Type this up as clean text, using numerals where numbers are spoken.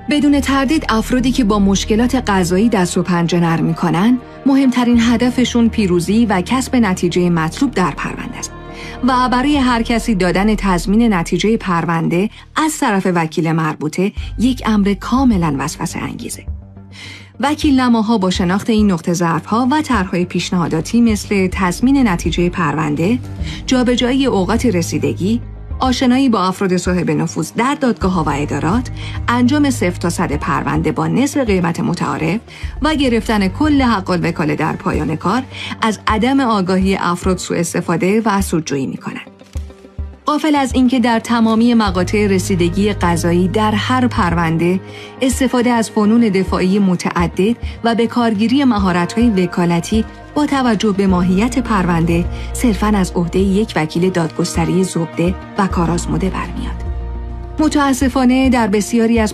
بدون تردید افرادی که با مشکلات قضایی دست و پنجه نرم می‌کنن، مهمترین هدفشون پیروزی و کسب نتیجه مطلوب در پرونده است. و برای هر کسی دادن تضمین نتیجه پرونده از طرف وکیل مربوطه یک امر کاملاً وسوسه انگیزه. وکیلنماها با شناخت این نقطه ضعف‌ها و طرح‌های پیشنهاداتی مثل تضمین نتیجه پرونده، جابجایی اوقات رسیدگی، آشنایی با افراد صاحب نفوذ در دادگاه‌ها و ادارات، انجام 0 تا 100 پرونده با نصف قیمت متعارف و گرفتن کل حق الوکاله در پایان کار، از عدم آگاهی افراد سوء استفاده و سودجویی می‌کنند. غافل از اینکه در تمامی مقاطع رسیدگی قضایی در هر پرونده استفاده از فنون دفاعی متعدد و به کارگیری مهارت‌های وکالتی با توجه به ماهیت پرونده صرفاً از عهده یک وکیل دادگستری زبده و کارآزموده برمیاد. متأسفانه در بسیاری از